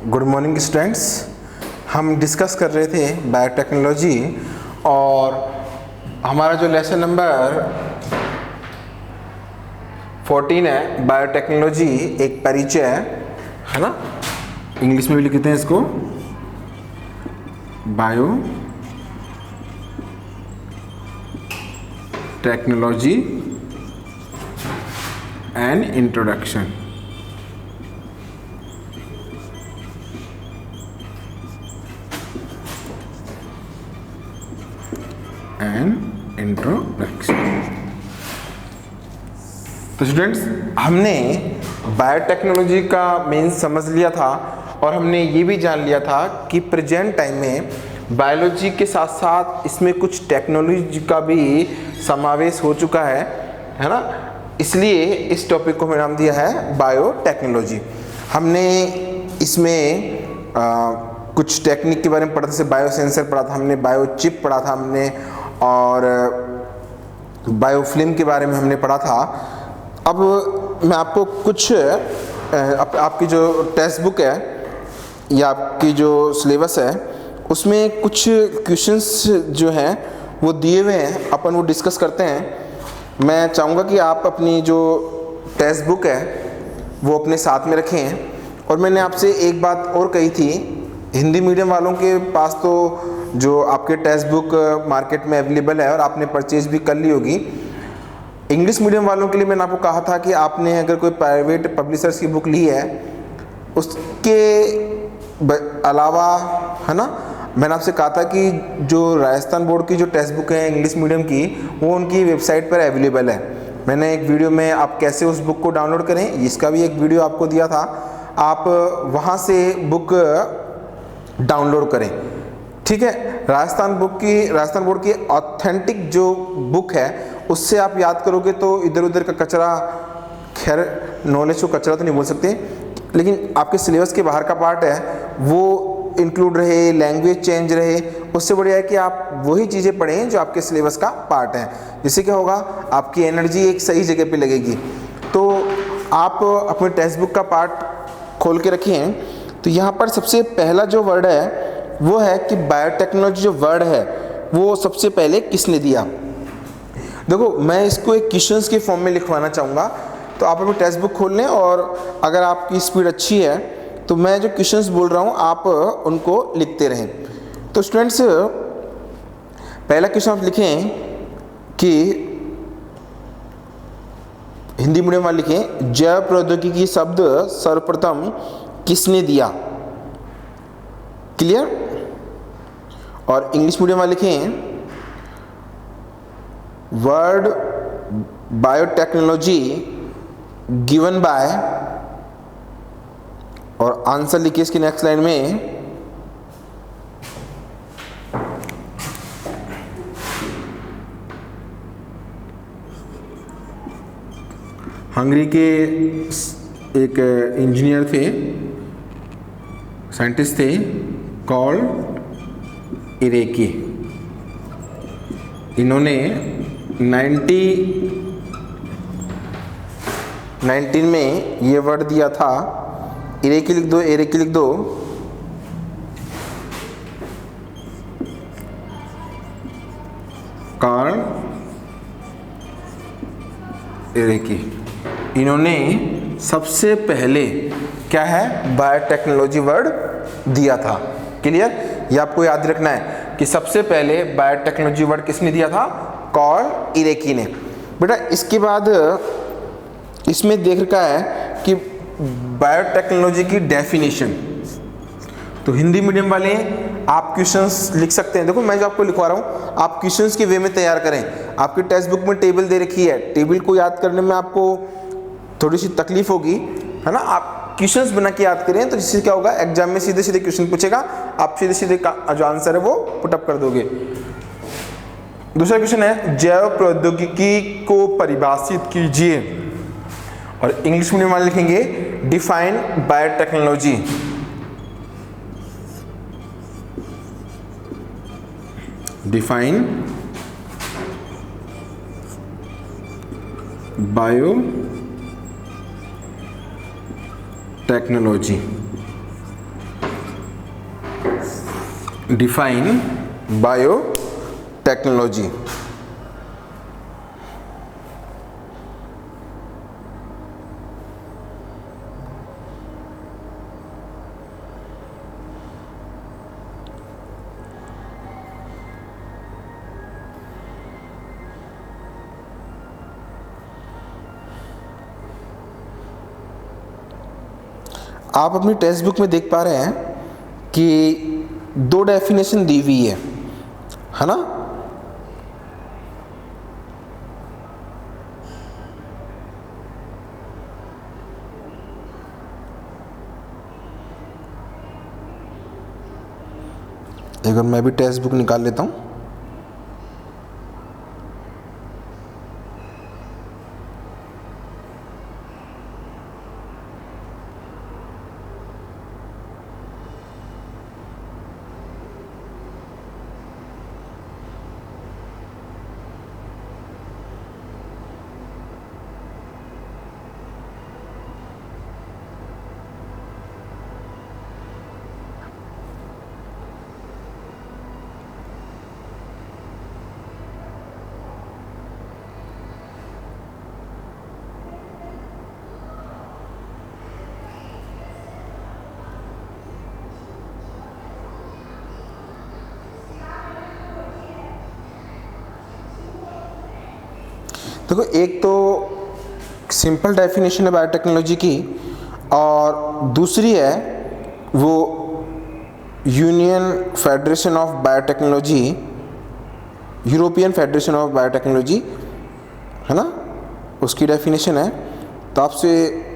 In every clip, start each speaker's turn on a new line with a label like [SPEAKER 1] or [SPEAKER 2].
[SPEAKER 1] Good morning students. हम discuss कर रहे थे बायोटेक्नोलॉजी और हमारा जो लेसन नंबर 14 है बायोटेक्नोलॉजी एक परिचय है ना, इंग्लिश में भी लिखते हैं इसको bio technology and introduction. And introduction. तो स्टूडेंट्स, हमने बायोटेक्नोलॉजी का मेन समझ लिया था और हमने ये भी जान लिया था कि प्रेजेंट टाइम में बायोलॉजी के साथ साथ इसमें कुछ टेक्नोलॉजी का भी समावेश हो चुका है ना। इसलिए इस टॉपिक को हमने नाम दिया है बायोटेक्नोलॉजी। हमने इसमें कुछ टेक्निक के बारे में पढ़ा था, जैसे बायोसेंसर पढ़ा था हमने, बायोचिप पढ़ा था हमने और बायोफिल्म के बारे में हमने पढ़ा था। अब मैं आपको कुछ आपकी जो टेक्स्ट बुक है या आपकी जो सिलेबस है उसमें कुछ क्वेश्चंस जो हैं वो दिए हुए हैं, अपन वो डिस्कस करते हैं। मैं चाहूँगा कि आप अपनी जो टेक्स्ट बुक है वो अपने साथ में रखें। और मैंने आपसे एक बात और कही थी, हिंदी मीडियम वालों के पास तो जो आपके टेक्स्ट बुक मार्केट में अवेलेबल है और आपने परचेज भी कर ली होगी। इंग्लिश मीडियम वालों के लिए मैंने आपको कहा था कि आपने अगर कोई प्राइवेट पब्लिशर्स की बुक ली है उसके अलावा है ना, मैंने आपसे कहा था कि जो राजस्थान बोर्ड की जो टेक्स्ट बुक है इंग्लिश मीडियम की वो उनकी वेबसाइट पर अवेलेबल है। मैंने एक वीडियो में आप कैसे उस बुक को डाउनलोड करें इसका भी एक वीडियो आपको दिया था, आप वहाँ से बुक डाउनलोड करें। ठीक है, राजस्थान बोर्ड की ऑथेंटिक जो बुक है उससे आप याद करोगे तो इधर उधर का कचरा, खैर नॉलेज को कचरा तो नहीं बोल सकते, लेकिन आपके सिलेबस के बाहर का पार्ट है वो इंक्लूड रहे, लैंग्वेज चेंज रहे, उससे बढ़िया है कि आप वही चीज़ें पढ़ें जो आपके सिलेबस का पार्ट है। जिससे क्या होगा, आपकी एनर्जी एक सही जगह पे लगेगी। तो आप अपने टेक्स्ट बुक का पार्ट खोल के रखें। तो यहाँ पर सबसे पहला जो वर्ड है वो है कि बायोटेक्नोलॉजी जो वर्ड है वो सबसे पहले किसने दिया। देखो, मैं इसको एक क्वेश्चंस के फॉर्म में लिखवाना चाहूँगा, तो आप अपनी टेक्स्ट बुक खोल लें और अगर आपकी स्पीड अच्छी है तो मैं जो क्वेश्चंस बोल रहा हूँ आप उनको लिखते रहें। तो स्टूडेंट्स, पहला क्वेश्चन आप लिखें कि हिंदी मीडियम वाले लिखें, जैव प्रौद्योगिकी शब्द सर्वप्रथम किसने दिया। क्लियर। और इंग्लिश मीडियम वाले लिखें, वर्ड बायोटेक्नोलॉजी गिवन बाय, और आंसर लिखिए इसकी नेक्स्ट लाइन में, हंगरी के एक इंजीनियर थे, साइंटिस्ट थे, कॉल्ड इरेकी। इन्होंने 19 में ये वर्ड दिया था, इरेकी लिख दो, इरेकी लिख दो। कार्ल इरेकी, इन्होंने सबसे पहले क्या है बायोटेक्नोलॉजी वर्ड दिया था। क्लियर। ये आपको याद रखना है कि सबसे पहले बायोटेक्नोलॉजी वर्ड किसने दिया था, कार्ल इरेकी ने। बेटा इसके बाद इसमें देख रखा है कि बायोटेक्नोलॉजी की डेफिनेशन, तो हिंदी मीडियम वाले आप क्वेश्चंस लिख सकते हैं। देखो, मैं जो आपको लिखवा रहा हूँ आप क्वेश्चंस के वे में तैयार करें। आपकी टेक्स्ट बुक में टेबल दे रखी है, टेबल को याद करने में आपको थोड़ी सी तकलीफ होगी, है ना। आप क्वेश्चंस बना के याद करें तो जिससे क्या होगा, एग्जाम में सीधे सीधे क्वेश्चन पूछेगा, आप सीधे सीधे जो आंसर है वो पुटअप कर दोगे। दूसरा क्वेश्चन है, जैव प्रौद्योगिकी को परिभाषित कीजिए, और इंग्लिश मीडियम वाले लिखेंगे define biotechnology. Define bio technology. Define biotechnology. आप अपनी टेक्स्ट बुक में देख पा रहे हैं कि 2 डेफिनेशन दी हुई है ना। एक बार मैं भी टेक्स्ट बुक निकाल लेता हूँ। देखो, एक तो सिंपल डेफिनेशन है बायोटेक्नोलॉजी की और दूसरी है वो union federation of biotechnology, European Federation of biotechnology, है ना, उसकी डेफिनेशन है। तो आपसे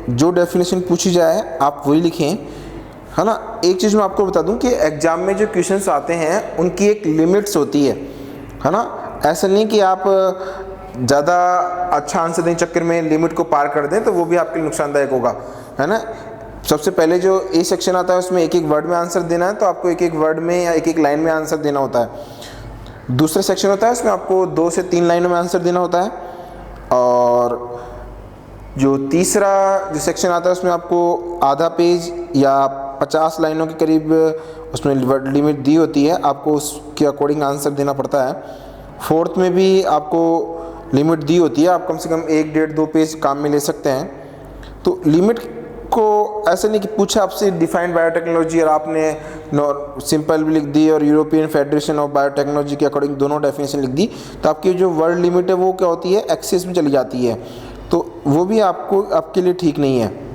[SPEAKER 1] जो डेफिनेशन पूछी जाए आप वही लिखें, है ना। एक चीज़ मैं आपको बता दूं कि एग्ज़ाम में जो क्वेश्चंस आते हैं उनकी एक लिमिट्स होती है ना। ऐसा नहीं कि आप ज़्यादा अच्छा आंसर देने चक्कर में लिमिट को पार कर दें, तो वो भी आपके लिए नुकसानदायक होगा, है ना। सबसे पहले जो ए सेक्शन आता है उसमें एक एक वर्ड में आंसर देना है, तो आपको एक एक वर्ड में या एक एक लाइन में आंसर देना होता है। दूसरा सेक्शन होता है उसमें आपको 2 से 3 लाइनों में आंसर देना होता है। और जो तीसरा जो सेक्शन आता है उसमें आपको आधा पेज या 50 लाइनों के करीब उसमें वर्ड लिमिट दी होती है, आपको उसके अकॉर्डिंग आंसर देना पड़ता है। फोर्थ में भी आपको लिमिट दी होती है, आप कम से कम 1, 1.5, 2 पेज काम में ले सकते हैं। तो लिमिट को ऐसे नहीं कि पूछा आपसे डिफाइंड बायोटेक्नोलॉजी और आपने सिंपल भी लिख दी और यूरोपियन फेडरेशन ऑफ बायोटेक्नोलॉजी के अकॉर्डिंग दोनों डेफिनेशन लिख दी, तो आपकी जो वर्ड लिमिट है वो क्या होती है, एक्सेस में चली जाती है, तो वो भी आपके लिए ठीक नहीं है।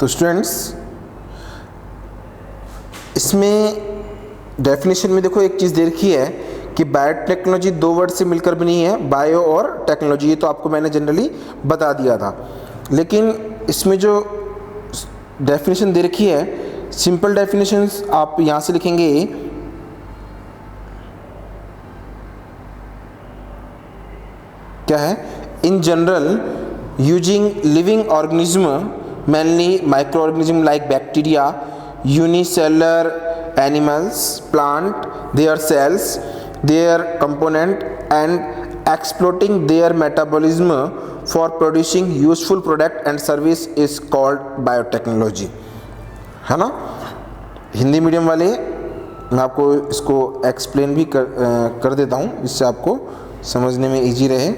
[SPEAKER 1] तो स्टूडेंट्स, इसमें डेफिनेशन में देखो एक चीज़ दे रखी है कि बायोटेक्नोलॉजी 2 वर्ड से मिलकर बनी है, बायो और टेक्नोलॉजी। ये तो आपको मैंने जनरली बता दिया था, लेकिन इसमें जो डेफिनेशन दे रखी है, सिंपल डेफिनेशंस आप यहाँ से लिखेंगे क्या है, in general using living organism mainly microorganism like bacteria, unicellular animals, plant, their cells, their component and exploiting their metabolism for producing useful product and service is called biotechnology, है ना। Hindi medium वाले मैं आपको इसको एक्सप्लेन भी कर देता हूँ, जिससे आपको समझने में इजी रहे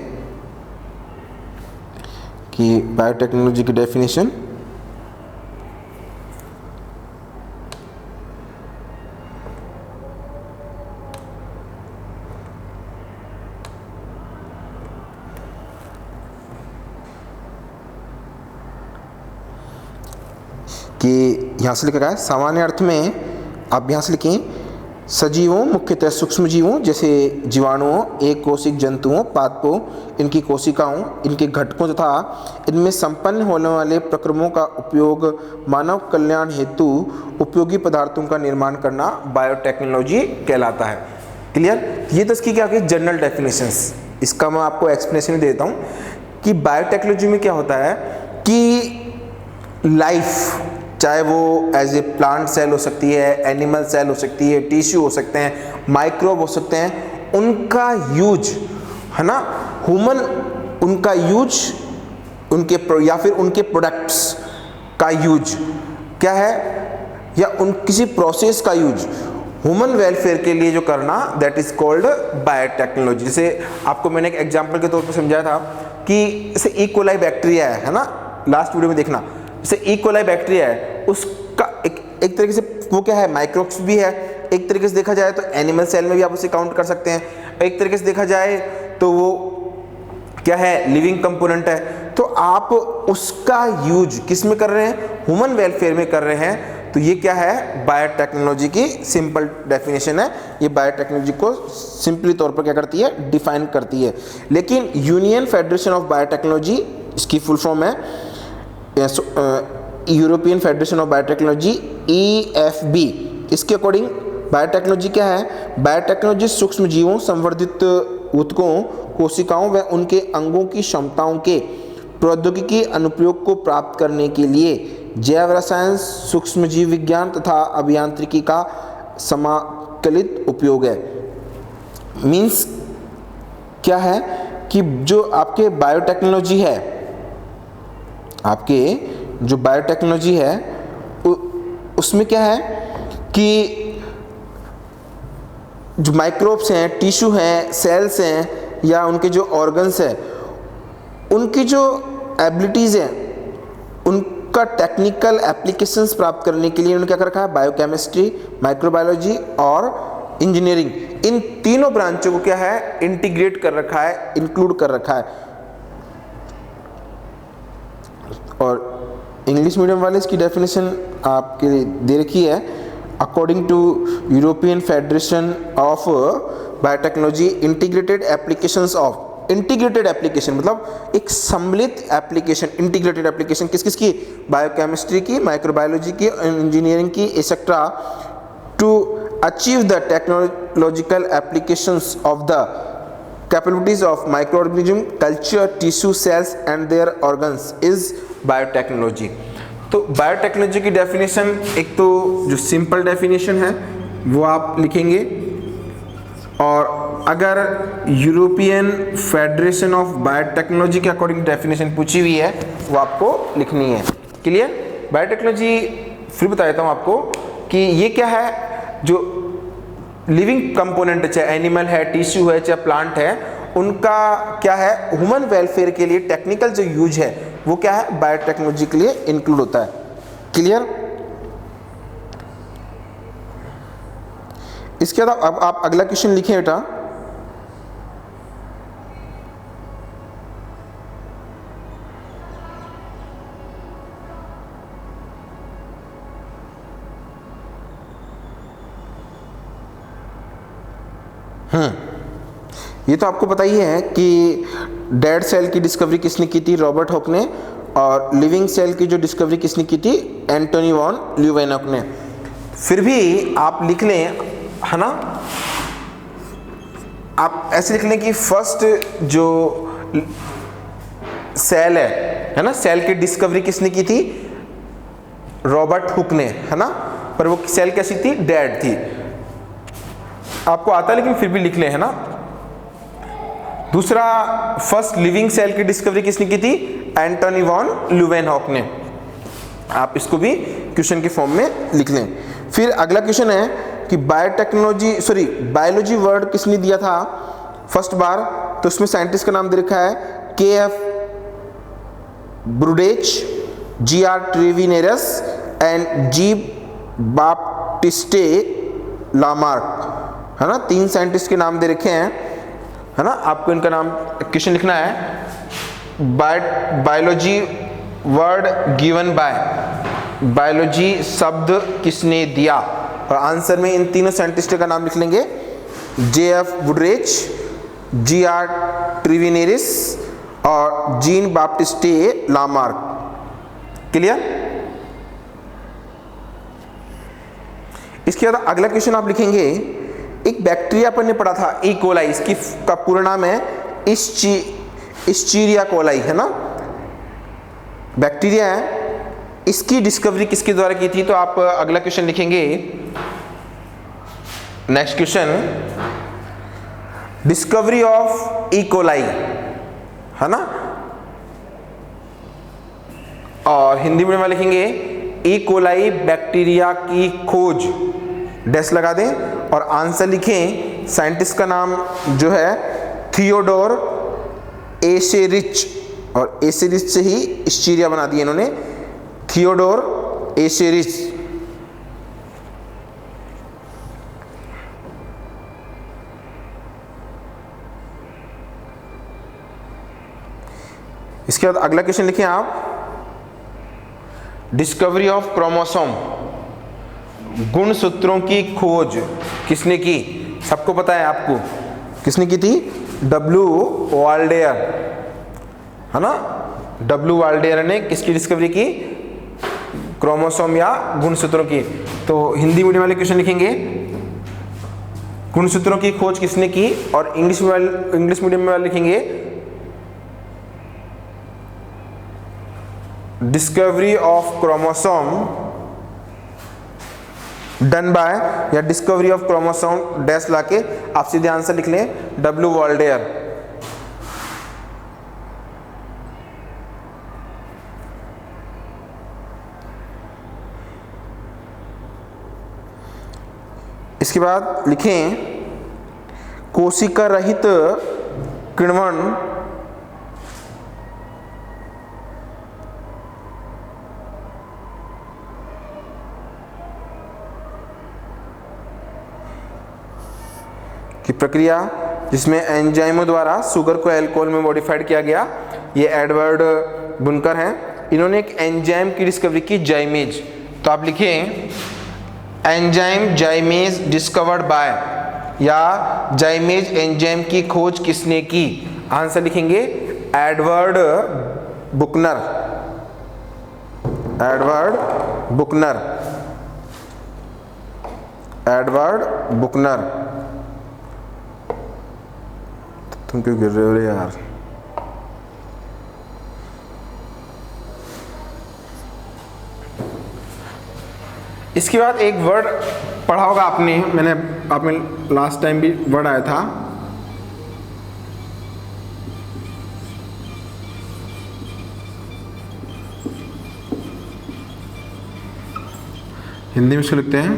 [SPEAKER 1] कि बायोटेक्नोलॉजी की डेफिनेशन। कि यहाँ से लिखा गया है, सामान्य अर्थ में आप यहाँ से लिखें, सजीवों मुख्यतः सूक्ष्म जीवों जैसे जीवाणुओं, एक कोशिक जंतुओं, पादपों, इनकी कोशिकाओं, इनके घटकों तथा इनमें संपन्न होने वाले प्रक्रमों का उपयोग मानव कल्याण हेतु उपयोगी पदार्थों का निर्माण करना बायोटेक्नोलॉजी कहलाता है। क्लियर? ये तो इसकी क्या होगी जनरल डेफिनेशंस। इसका मैं आपको एक्सप्लेनेशन देता हूँ कि बायोटेक्नोलॉजी में क्या होता है कि लाइफ, चाहे वो एज ए प्लांट सेल हो सकती है, एनिमल सेल हो सकती है, टिश्यू हो सकते हैं, माइक्रोब हो सकते हैं, उनका यूज है ना, ह्यूमन, उनका यूज, उनके या फिर उनके प्रोडक्ट्स का यूज क्या है, या उन किसी प्रोसेस का यूज ह्यूमन वेलफेयर के लिए जो करना, दैट इज कॉल्ड बायोटेक्नोलॉजी। जैसे आपको मैंने एक एग्जांपल के तौर पर समझाया था कि जैसे ई कोलाई बैक्टीरिया है ना, लास्ट वीडियो में देखना, जैसे ई कोलाई बैक्टीरिया है, उसका एक तरीके से वो क्या है, माइक्रोब्स भी है। एक तरीके से देखा जाए तो एनिमल सेल में भी आप उसे काउंट कर सकते हैं। एक तरीके से देखा जाए तो वो क्या है, लिविंग कंपोनेंट है। तो आप उसका यूज किस में कर रहे हैं, ह्यूमन वेलफेयर में कर रहे हैं। तो ये क्या है, बायोटेक्नोलॉजी की सिंपल डेफिनेशन है। ये बायोटेक्नोलॉजी को सिंपली तौर पर क्या करती है, डिफाइन करती है। लेकिन यूनियन फेडरेशन ऑफ बायोटेक्नोलॉजी, इसकी फुल फॉर्म है European Federation of biotechnology, EFB। इसके अकॉर्डिंग बायोटेक्नोलॉजी क्या है, बायोटेक्नोलॉजी सूक्ष्म जीवों, संवर्धित ऊतकों, कोशिकाओं व उनके अंगों की क्षमताओं के प्रौद्योगिकी अनुप्रयोग को प्राप्त करने के लिए जैव रसायन, सूक्ष्म जीव विज्ञान तथा अभियांत्रिकी का समाकलित उपयोग है। मीन्स क्या है कि जो आपके बायोटेक्नोलॉजी है, आपके जो बायोटेक्नोलॉजी है उसमें क्या है कि जो माइक्रोब्स हैं, टिश्यू हैं, सेल्स हैं, या उनके जो ऑर्गन्स हैं, उनकी जो एबिलिटीज़ हैं, उनका टेक्निकल एप्लीकेशंस प्राप्त करने के लिए उन्होंने क्या कर रखा है, बायोकेमिस्ट्री, माइक्रोबायोलॉजी और इंजीनियरिंग, इन तीनों ब्रांचों को क्या है, इंटीग्रेट कर रखा है, इंक्लूड कर रखा है। और इंग्लिश मीडियम वाले इसकी डेफिनेशन आपके लिए दे रखी है, according to European Federation of Biotechnology, integrated applications of, integrated application मतलब एक सम्मिलित एप्लीकेशन, इंटीग्रेटेड एप्लीकेशन किस किस की, बायोकेमिस्ट्री की, माइक्रोबायोलॉजी की, इंजीनियरिंग की, etcetera, to achieve the technological applications of the capabilities of microorganism, culture, tissue, cells and their organs is biotechnology. तो बायोटेक्नोलॉजी की डेफिनेशन, एक तो जो सिंपल डेफिनेशन है वो आप लिखेंगे, और अगर यूरोपियन फेडरेशन ऑफ बायोटेक्नोलॉजी के अकॉर्डिंग डेफिनेशन पूछी हुई है वो आपको लिखनी है। क्लियर? बायोटेक्नोलॉजी फिर बता देता हूँ आपको कि ये क्या है, जो लिविंग कंपोनेंट, चाहे एनिमल है, टिश्यू है, चाहे प्लांट है, उनका क्या है, ह्यूमन वेलफेयर के लिए टेक्निकल जो यूज है वो क्या है, बायोटेक्नोलॉजी के लिए इंक्लूड होता है। क्लियर? इसके बाद अब आप अगला क्वेश्चन लिखें बेटा। ये तो आपको पता ही है कि डेड सेल की डिस्कवरी किसने की थी, रॉबर्ट हॉक ने, और लिविंग सेल की जो डिस्कवरी किसने की थी, एंटोनी वॉन ल्यूवेनॉक ने। फिर भी आप लिख लें, है ना, आप ऐसे लिख लें कि फर्स्ट जो सेल है ना, सेल की डिस्कवरी किसने की थी, रॉबर्ट हुक ने, है ना, पर वो सेल कैसी थी, डेड थी। आपको आता है लेकिन फिर भी लिख लें, है ना। दूसरा, फर्स्ट लिविंग सेल की डिस्कवरी किसने की थी, एंटोनी वॉन ल्यूवेनहॉक ने। आप इसको भी क्वेश्चन के फॉर्म में लिख लें। फिर अगला क्वेश्चन है कि बायोलॉजी वर्ड किसने दिया था फर्स्ट बार, तो उसमें साइंटिस्ट का नाम दे रखा है KF Burdach, GR Treviranus and G Baptiste Lamarck, है ना। 3 साइंटिस्ट के नाम दे रखे हैं, है ना। आपको इनका नाम क्वेश्चन लिखना है, biology word given by, biology शब्द किसने दिया, और आंसर में इन तीनों साइंटिस्टों का नाम लिख लेंगे, JF ब्रूडेज, GR ट्रेविनेरिस और जीन बाप्टिस्टे लामार्क। क्लियर। इसके बाद अगला क्वेश्चन आप लिखेंगे, एक बैक्टीरिया अपन ने पढ़ा था ई कोलाई, इसकी का पूरा नाम है इस्चीरिया कोलाई, है ना। बैक्टीरिया है, इसकी डिस्कवरी किसके द्वारा की थी, तो आप अगला क्वेश्चन लिखेंगे, next question, discovery of E coli, है ना। और हिंदी में लिखेंगे ई कोलाई बैक्टीरिया की खोज, डैश लगा दें और आंसर लिखें। साइंटिस्ट का नाम जो है थियोडोर एशेरिच, और एशेरिच से ही इस्चीरिया बना दिया इन्होंने, थियोडोर एशेरिच। इसके बाद अगला क्वेश्चन लिखें आप, डिस्कवरी ऑफ क्रोमोसोम, गुणसूत्रों की खोज किसने की, सबको पता है आपको किसने की थी, W वाल्डेयर, है ना। W वाल्डेयर ने किसकी डिस्कवरी की, क्रोमोसोम या गुणसूत्रों की। तो हिंदी मीडियम वाले क्वेश्चन लिखेंगे, गुणसूत्रों की खोज किसने की, और इंग्लिश मीडियम में वाले लिखेंगे discovery of chromosome done by, या डिस्कवरी ऑफ क्रोमोसोम डैश लाके आप सीधे आंसर लिख लें, W वाल्डेयर। इसके बाद लिखें कोशिका रहित किण्वन की प्रक्रिया, जिसमें एंजाइमों द्वारा शुगर को अल्कोहल में मॉडिफाइड किया गया। ये एडवर्ड बुनकर हैं, इन्होंने एक एंजाइम की डिस्कवरी की, जाइमेज। तो आप लिखें एंजाइम जाइमेज डिस्कवर्ड बाय, या जाइमेज एंजाइम की खोज किसने की, आंसर लिखेंगे एडवर्ड बुकनर, एडवर्ड बुकनर, एडवर्ड बुकनर। तुम क्यों गिर रहे हो रे यार। इसके बाद एक वर्ड पढ़ा होगा आपने, आप में लास्ट टाइम भी वर्ड आया था, हिंदी में इसको लिखते हैं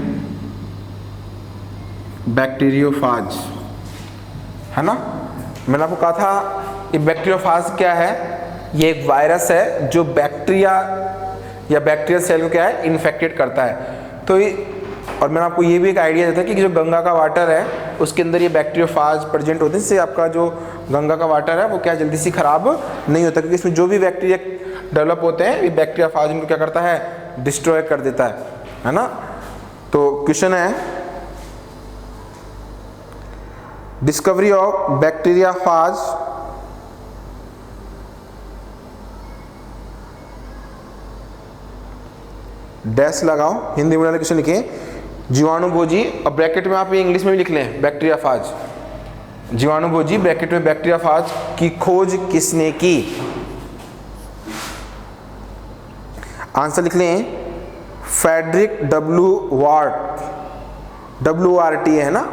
[SPEAKER 1] बैक्टीरियोफाज, है ना। मैंने आपको कहा था ये बैक्टीरियोफाज क्या है, ये एक वायरस है जो बैक्टीरिया या बैक्टीरियल सेल को क्या है, इन्फेक्टेड करता है। तो ये, और मैंने आपको ये भी एक आइडिया देता कि जो गंगा का वाटर है उसके अंदर ये बैक्टीरियोफाज प्रेजेंट होते हैं, जिससे आपका जो गंगा का वाटर है वो क्या जल्दी से खराब नहीं होता, क्योंकि इसमें जो भी बैक्टीरिया डेवलप होते हैं ये बैक्टीरियोफाज इनको क्या करता है, डिस्ट्रॉय कर देता है ना। तो क्वेश्चन है डिस्कवरी ऑफ बैक्टीरियोफाज डैश लगाओ, हिंदी में क्वेश्चन लिखें जीवाणुभोजी, और ब्रैकेट में आप ये इंग्लिश में भी लिख लें बैक्टीरियोफाज, जीवाणुभोजी ब्रैकेट में बैक्टीरियोफाज की खोज किसने की, आंसर लिख लें फ्रेडरिक WRT है ना,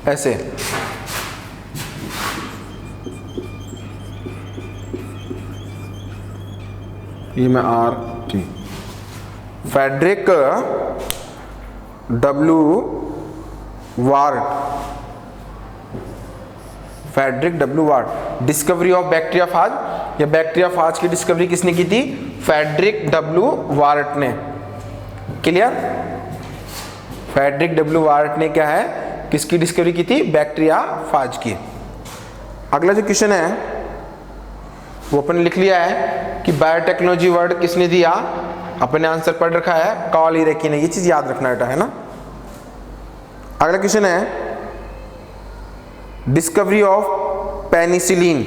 [SPEAKER 1] ऐसे। ये मैं RT, Frederick W Twort, Frederick W Twort. Discovery of bacteriophage, या बैक्टीरियाफाज की डिस्कवरी किसने की थी? फ्रेडरिक डब्ल्यू वार्ट ने। क्लियर? फ्रेडरिक डब्ल्यू वार्ट ने क्या है, किसकी डिस्कवरी की थी? बैक्टीरियाफाज की। अगला जो क्वेश्चन है वो अपन लिख लिया है कि बायोटेक्नोलॉजी वर्ड किसने दिया, अपने आंसर पढ़ रखा है, कॉल ही रखी नहीं, ये चीज याद रखना बेटा, है ना। अगला क्वेश्चन है डिस्कवरी ऑफ पेनिसिलिन।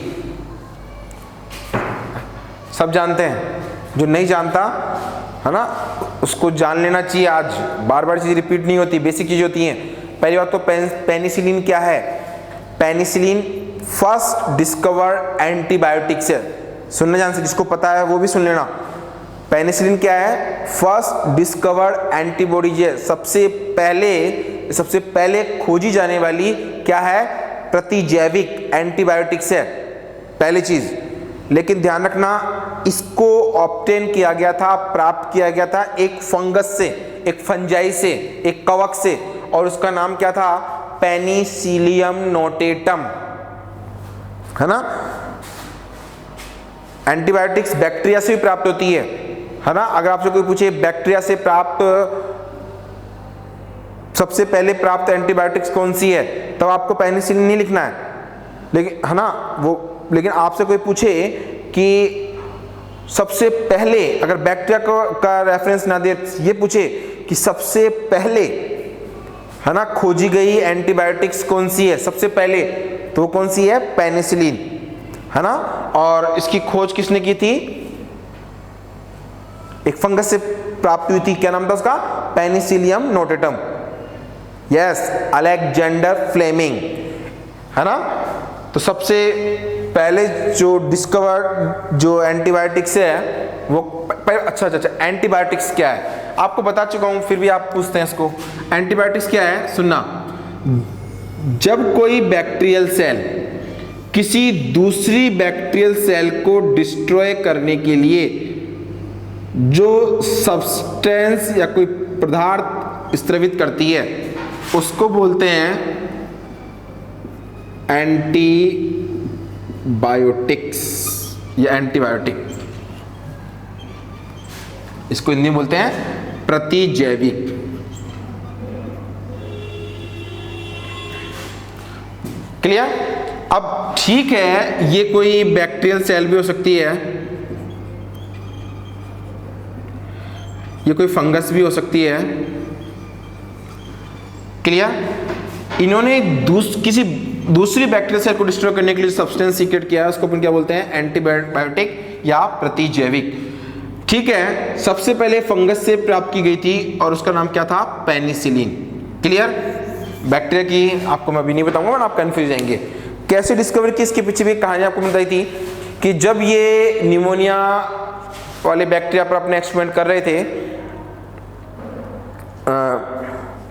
[SPEAKER 1] सब जानते हैं, जो नहीं जानता है ना उसको जान लेना चाहिए। आज बार बार चीज रिपीट नहीं होती, बेसिक चीज होती है। पहली बात तो पेनिसिलिन क्या है? पेनिसिलिन फर्स्ट डिस्कवर्ड एंटीबायोटिक्स है। सुनना जान से, जिसको पता है वो भी सुन लेना। पेनिसिलिन क्या है? फर्स्ट डिस्कवर्ड एंटीबॉडीज है, सबसे पहले खोजी जाने वाली क्या है? प्रतिजैविक एंटीबायोटिक्स है, पहली चीज। लेकिन ध्यान रखना, इसको ऑब्टेन किया गया था, प्राप्त किया गया था एक फंगस से, एक फंजाई से, एक कवक से, और उसका नाम क्या था? पेनिसिलियम नोटेटम, है ना। एंटीबायोटिक्स बैक्टीरिया से भी प्राप्त होती है ना। अगर आपसे कोई पूछे बैक्टीरिया से प्राप्त सबसे पहले प्राप्त एंटीबायोटिक्स कौन सी है, तब आपको पेनिसिलिन नहीं लिखना है, लेकिन है ना वो। लेकिन आपसे कोई पूछे कि सबसे पहले, अगर बैक्टीरिया का रेफरेंस ना दे, ये पूछे कि सबसे पहले है ना खोजी गई एंटीबायोटिक्स कौन सी है सबसे पहले, तो वो कौन सी है? पेनिसिलिन, है ना। और इसकी खोज किसने की थी? एक फंगस से प्राप्त हुई थी, क्या नाम था उसका? Penicillium notatum. Yes, Alexander Fleming, है ना। तो सबसे पहले जो डिस्कवर्ड जो एंटीबायोटिक्स है वो अच्छा, एंटीबायोटिक्स क्या है आपको बता चुका हूं, फिर भी आप पूछते हैं इसको। एंटीबायोटिक्स क्या है? सुनना, जब कोई बैक्टीरियल सेल किसी दूसरी बैक्टीरियल सेल को डिस्ट्रॉय करने के लिए जो सब्सटेंस या कोई पदार्थ स्त्रवित करती है, उसको बोलते हैं एंटीबायोटिक्स या एंटीबायोटिक। इसको हिंदी में बोलते हैं प्रतिजैविक। क्लियर? अब ठीक है, ये कोई बैक्टीरियल सेल भी हो सकती है, ये कोई फंगस भी हो सकती है। क्लियर? इन्होंने किसी दूसरी बैक्टीरियल सेल को डिस्ट्रॉय करने के लिए सब्सटेंस सीक्रेट किया है, उसको अपन क्या बोलते हैं? एंटीबायोटिक या प्रतिजैविक। ठीक है, सबसे पहले फंगस से प्राप्त की गई थी और उसका नाम क्या था? पेनिसिलिन। क्लियर? बैक्टीरिया की आपको मैं अभी नहीं बताऊंगा, वरना आप कंफ्यूज जाएंगे। कैसे डिस्कवर की, इसके पीछे भी एक कहानी आपको बताई थी कि जब ये निमोनिया वाले बैक्टीरिया पर अपने एक्सपेरिमेंट कर रहे थे,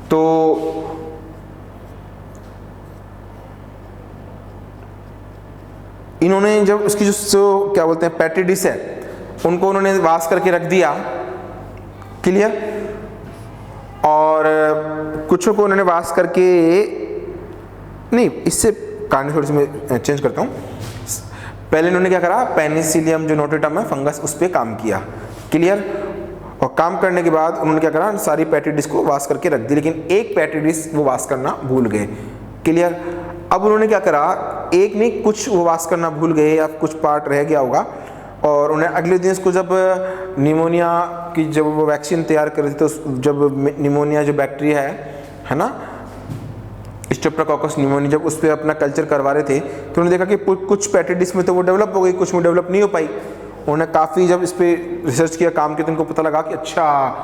[SPEAKER 1] तो इन्होंने जब उसकी जो क्या बोलते हैं पेट्री डिश है, उनको उन्होंने वाश करके रख दिया। क्लियर? और कुछ को उन्होंने वाश करके, नहीं, इससे कहानी थोड़ी सी मैं चेंज करता हूँ। पहले इन्होंने क्या करा? पेनिसिलियम जो नोटेटम है फंगस, उस पर काम किया। क्लियर? और काम करने के बाद उन्होंने क्या करा? सारी पेट्री डिश को वाश करके रख दी, लेकिन एक पेट्री डिश वो वाश करना भूल गए। क्लियर? अब उन्होंने क्या करा? एक नहीं, कुछ वो वाश करना भूल गए या कुछ पार्ट रह गया होगा, और उन्हें अगले दिन इसको जब निमोनिया की जब वो वैक्सीन तैयार कर रही थी, तो जब निमोनिया जो बैक्टीरिया है ना, स्ट्रेप्टोकोकस निमोनिया, जब उस पर अपना कल्चर करवा रहे थे, तो उन्होंने देखा कि कुछ पेट्री डिश में तो वो डेवलप हो गई, कुछ में डेवलप नहीं हो पाई। उन्होंने काफ़ी जब इस पर रिसर्च किया, काम किया, तो उनको पता लगा कि अच्छा,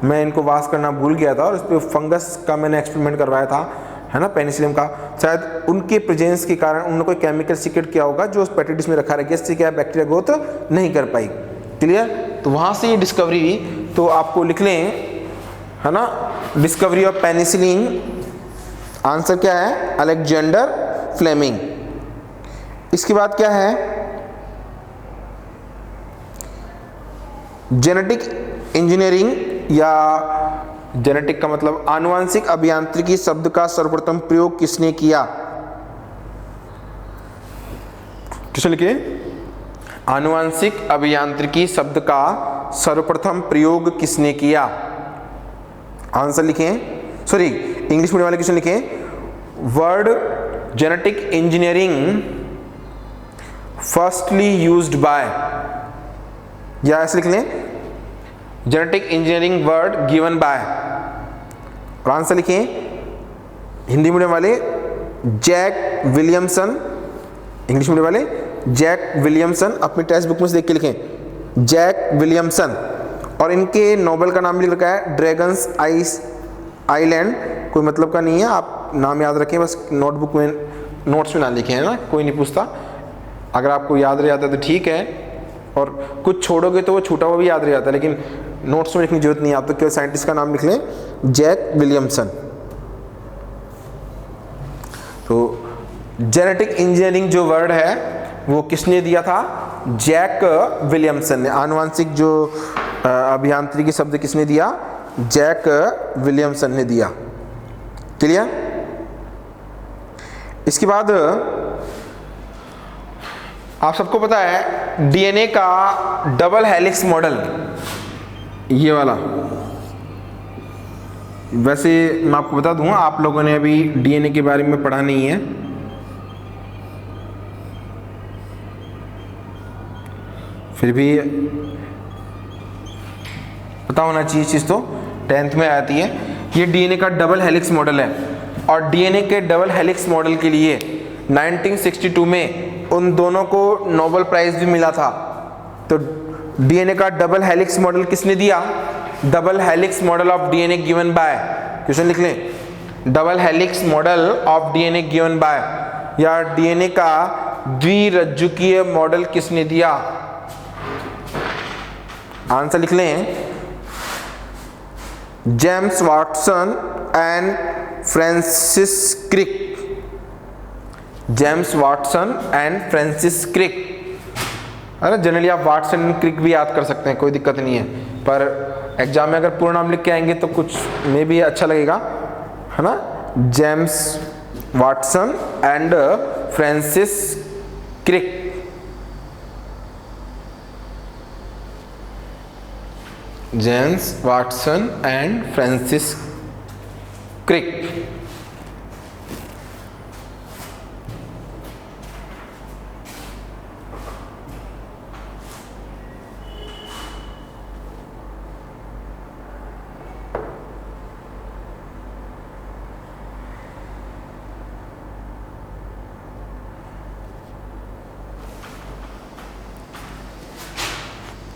[SPEAKER 1] मैं इनको वाश करना भूल गया था और इस पर फंगस का मैंने एक्सपेरिमेंट करवाया था, है ना, पेनिसिलियम का। शायद उनके प्रेजेंस के कारण उन्होंने कोई केमिकल सीक्रेट किया होगा जो उस पेट्री डिश में रखा रह गया, इससे क्या बैक्टीरिया ग्रोथ नहीं कर पाई। क्लियर? तो वहाँ से ये डिस्कवरी हुई। तो आपको लिख लें, है ना, डिस्कवरी ऑफ पेनिसिलिन, आंसर क्या है? Alexander Fleming. इसके बाद क्या है? जेनेटिक इंजीनियरिंग या जेनेटिक का मतलब आनुवांशिक अभियांत्रिकी शब्द का सर्वप्रथम प्रयोग किसने किया? किसने लिखे? आनुवांशिक अभियांत्रिकी शब्द का सर्वप्रथम प्रयोग किसने किया? आंसर लिखें, सॉरी इंग्लिश मीडियम वाले क्वेश्चन लिखें, word genetic engineering firstly used by, या ऐसे लिख लें genetic engineering word given by, और आंसर लिखें हिंदी मीडियम वाले जैक विलियमसन, इंग्लिश मीडियम वाले जैक विलियमसन, अपनी टेक्स्ट बुक में से देख के लिखें जैक विलियमसन, और इनके नोबेल का नाम लिख रखा है ड्रैगन्स आइलैंड, कोई मतलब का नहीं है, आप नाम याद रखें, बस नोटबुक में नोट्स में ना लिखे, है ना, कोई नहीं पूछता, अगर आपको याद रह जाता है तो ठीक है, और कुछ छोड़ोगे तो वो छूटा हुआ भी याद रह जाता है, लेकिन नोट्स में लिखने की जरूरत नहीं है, आप तो केवल साइंटिस्ट का नाम लिख लें जैक विलियमसन। तो जेनेटिक इंजीनियरिंग जो वर्ड है वो किसने दिया था? जैक विलियमसन ने। आनुवांशिक जो अभियांत्रिकी शब्द किसने दिया? जैक विलियमसन ने दिया। क्लियर? इसके बाद आप सबको पता है डीएनए का डबल हेलिक्स मॉडल, ये वाला, वैसे मैं आपको बता दूं आप लोगों ने अभी डीएनए के बारे में पढ़ा नहीं है, फिर भी पता होना चाहिए चीज़, तो 10th में आती है। ये डीएनए का डबल हेलिक्स मॉडल है, और डीएनए के डबल हेलिक्स मॉडल के लिए 1962 में उन दोनों को नोबेल प्राइज भी मिला था। तो डीएनए का डबल हेलिक्स मॉडल किसने दिया? Double helix model of DNA given by, question लिख लें, double helix model of DNA given by, या डीएनए का द्विरज्जुकीय मॉडल किसने दिया? आंसर लिख लें James Watson and Francis Crick, James Watson and Francis Crick. अरे जनरली आप वाटसन क्रिक भी याद कर सकते हैं, कोई दिक्कत नहीं है, पर एग्जाम में अगर पूरा नाम लिख के आएंगे तो कुछ में भी अच्छा लगेगा, है ना। James Watson and Francis Crick, James Watson and Francis Crick.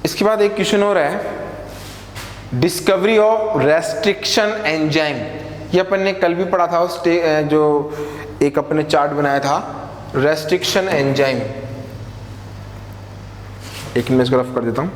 [SPEAKER 1] इसके बाद एक क्वेश्चन और है, डिस्कवरी ऑफ रेस्ट्रिक्शन एंजाइम, ये अपन ने कल भी पढ़ा था, उस जो एक अपने चार्ट बनाया था रेस्ट्रिक्शन एंजाइम, एक मिनट इसको रफ कर देता हूं।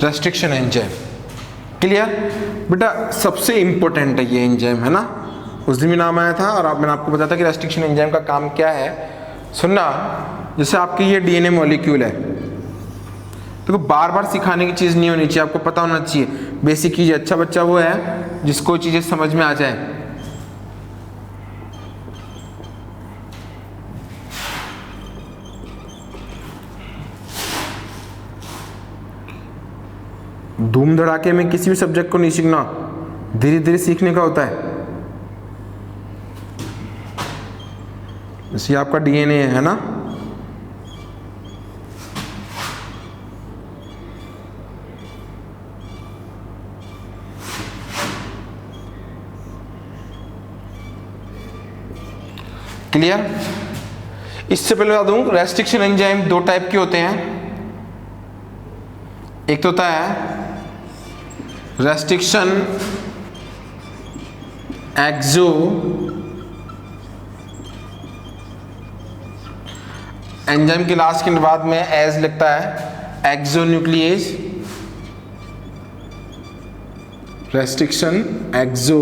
[SPEAKER 1] रेस्ट्रिक्शन एंजाइम, क्लियर बेटा, सबसे इंपॉर्टेंट है ये एंजाइम, है ना, उस दिन भी नाम आया था, और मैंने आपको बताया था कि रेस्ट्रिक्शन एंजाइम का काम क्या है। सुनना, जैसे आपकी ये डीएनए मॉलिक्यूल है, तो बार बार सिखाने की चीज़ नहीं होनी चाहिए, आपको पता होना चाहिए बेसिक चीज़। अच्छा बच्चा वो है जिसको चीज़ें समझ में आ जाए। धूम धड़ाके में किसी भी सब्जेक्ट को नहीं सीखना, धीरे धीरे सीखने का होता है। जैसे ये आपका डीएनए है ना, क्लियर। इससे पहले बता दूं, रेस्ट्रिक्शन एंजाइम दो टाइप के होते हैं। एक तो होता है रेस्ट्रिक्शन एक्सो एंजाइम के लास्ट के बाद में एज लिखता है एक्सोन्यूक्लिएज, रेस्ट्रिक्शन एक्सो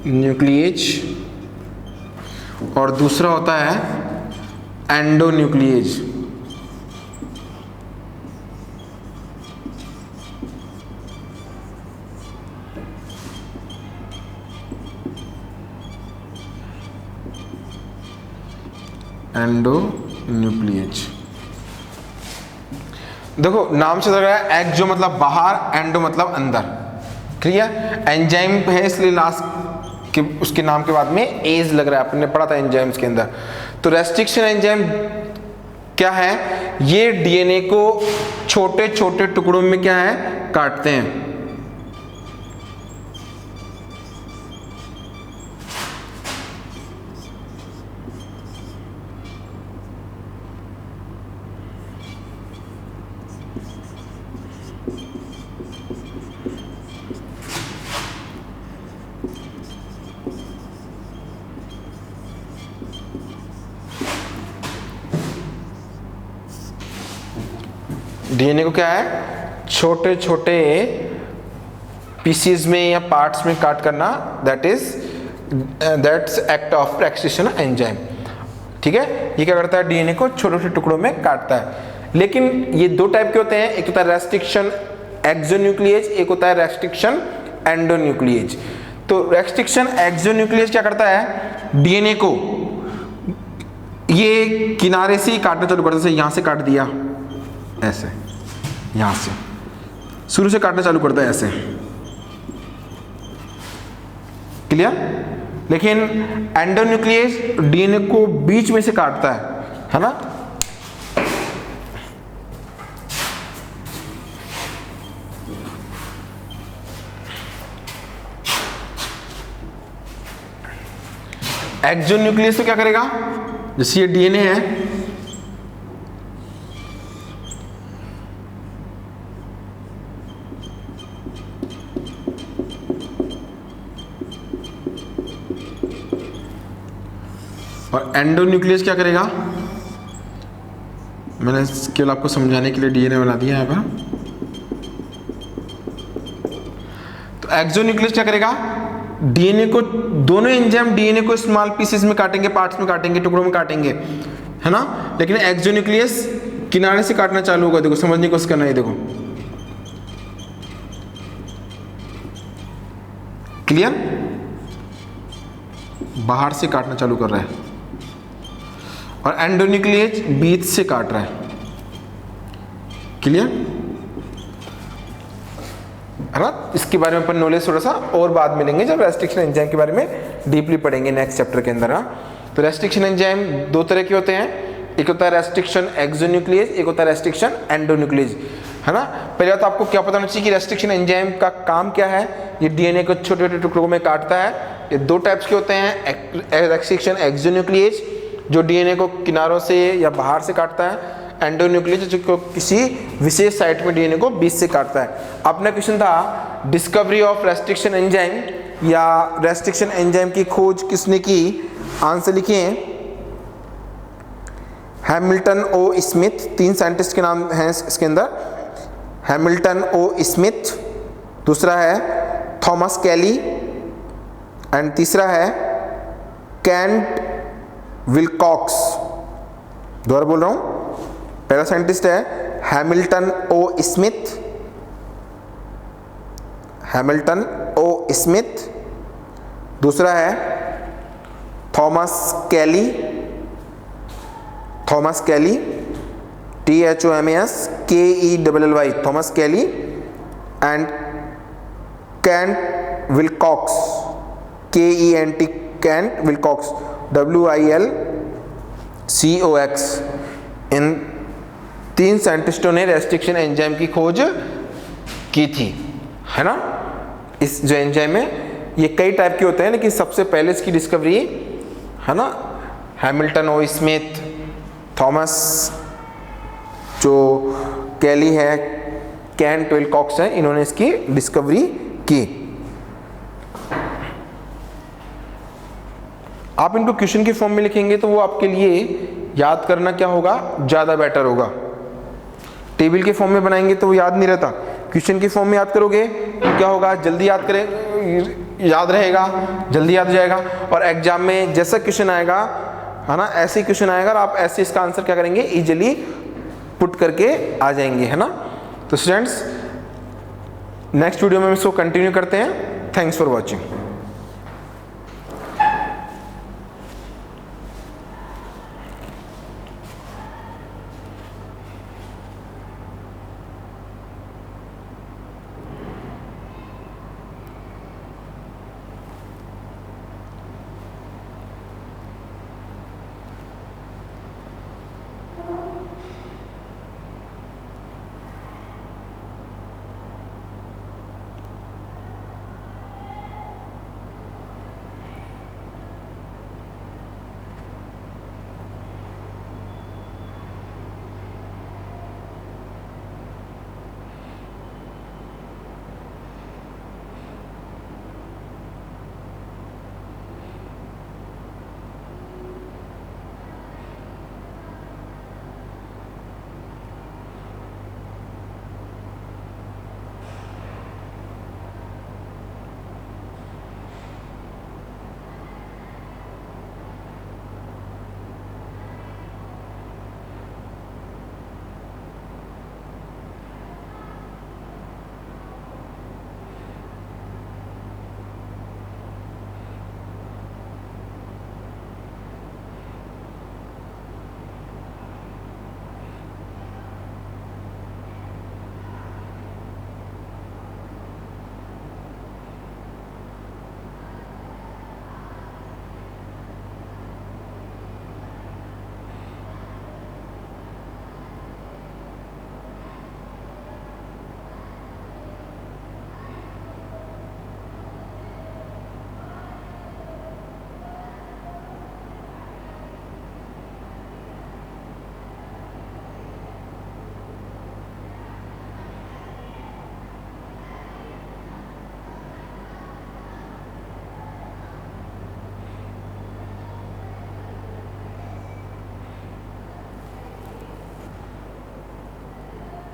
[SPEAKER 1] न्यूक्लिएज, और दूसरा होता है एंडोन्यूक्लिएज। एंडोन्यूक्लिएज, देखो नाम से लग रहा है एक्सो मतलब बाहर, एंडो मतलब अंदर, क्लियर। एंजाइम है इसलिए लास्ट कि उसके नाम के बाद में एज लग रहा है, आपने पढ़ा था एंजाइम्स के अंदर। तो रेस्ट्रिक्शन एंजाइम क्या है, ये डीएनए को छोटे छोटे टुकड़ों में क्या है, काटते हैं। डीएनए को क्या है, छोटे छोटे पीसीज में या पार्ट्स में काट करना, that's act of restriction enzyme, ठीक है। ये क्या करता है, डीएनए को छोटे छोटे टुकड़ों में काटता है। लेकिन ये दो टाइप के होते हैं, एक होता है रेस्ट्रिक्शन एक्सोन्यूक्लिएज, एक होता है रेस्ट्रिक्शन एंडोन्यूक्लिएज। तो रेस्ट्रिक्शन एक्सोन्यूक्लिएज क्या करता है, डीएनए को ये किनारे से ही काटना चालू करता है। जैसे यहां से काट दिया, ऐसे यहां से शुरू से काटना चालू करता है, ऐसे, क्लियर। लेकिन एंडोन्यूक्लिएज डीएनए को बीच में से काटता है ना। एक्सोन्यूक्लिएज तो क्या करेगा, जैसे ये डीएनए है, और एंडोन्यूक्लियस क्या करेगा, मैंने केवल आपको समझाने के लिए डीएनए बना दिया है यहाँ पर। तो एक्सोन्यूक्लियस क्या करेगा, डीएनए को, दोनों एंजाइम डीएनए को स्मॉल पीसेस में काटेंगे, पार्ट्स में काटेंगे, टुकड़ों में काटेंगे, है ना। लेकिन एक्सोन्यूक्लियस किनारे से काटना चालू होगा। देखो समझने की कोशिश करना है, देखो क्लियर, बाहर से काटना चालू कर रहा है, और एंडोन्यूक्लिएज बीच से काट रहा है, क्लियर है ना। इसके बारे में अपन नॉलेज थोड़ा सा और बाद में लेंगे जब रेस्ट्रिक्शन एंजाइम के बारे में डीपली पढ़ेंगे नेक्स्ट चैप्टर के अंदर। तो रेस्ट्रिक्शन एंजाइम दो तरह के होते हैं, एक होता है रेस्ट्रिक्शन एक्सोन्यूक्लिएज, एक होता है रेस्ट्रिक्शन एंडोन्यूक्लिएज, है ना। पहले तो आपको क्या पता होना चाहिए कि रेस्ट्रिक्शन एंजाइम का काम क्या है। ये डीएनए को छोटे छोटे टुकड़ों में काटता है। ये दो टाइप्स के होते हैं, रेस्ट्रिक्शन एक्सोन्यूक्लिएज जो डीएनए को किनारों से या बाहर से काटता है, एंडोन्यूक्लिएज जो किसी विशेष साइट में डीएनए को बीच से काटता है। अपना क्वेश्चन था डिस्कवरी ऑफ रेस्ट्रिक्शन एंजाइम या रेस्ट्रिक्शन एंजाइम की खोज किसने की, आंसर लिखिए हैमिल्टन ओ स्मिथ। तीन साइंटिस्ट के नाम हैं इसके अंदर, हैमिल्टन ओ स्मिथ, दूसरा है थॉमस कैली एंड तीसरा है कैंट विलकॉक्स। दोबारा बोल रहा हूं, पहला साइंटिस्ट है Hamilton O Smith, Hamilton O Smith, दूसरा है Thomas Kelly, Thomas Kelly THOMAS KELLY, Thomas Kelly, and Kent Wilcox KENT Kent Wilcox, WILCOX, इन 3 साइंटिस्टों ने रेस्ट्रिक्शन एंजाइम की खोज की थी, है ना। इस जो एंजाइम है ये कई टाइप के होते हैं, लेकिन सबसे पहले इसकी डिस्कवरी, है ना, हैमिल्टन, ओ स्मिथ, थॉमस, जो कैली है, कैंट, विल्कॉक्स है, इन्होंने इसकी डिस्कवरी की। आप इनको क्वेश्चन के फॉर्म में लिखेंगे तो वो आपके लिए याद करना क्या होगा, ज़्यादा बेटर होगा। टेबल के फॉर्म में बनाएंगे तो वो याद नहीं रहता, क्वेश्चन के फॉर्म में याद करोगे तो क्या होगा, जल्दी याद करें, याद रहेगा, जल्दी याद हो जाएगा। और एग्जाम में जैसा क्वेश्चन आएगा, है ना, ऐसे क्वेश्चन आएगा और आप ऐसे इसका आंसर क्या करेंगे, इजीली पुट करके आ जाएंगे, है ना। तो स्टूडेंट्स नेक्स्ट वीडियो में हम इसको कंटिन्यू करते हैं। Thanks for watching.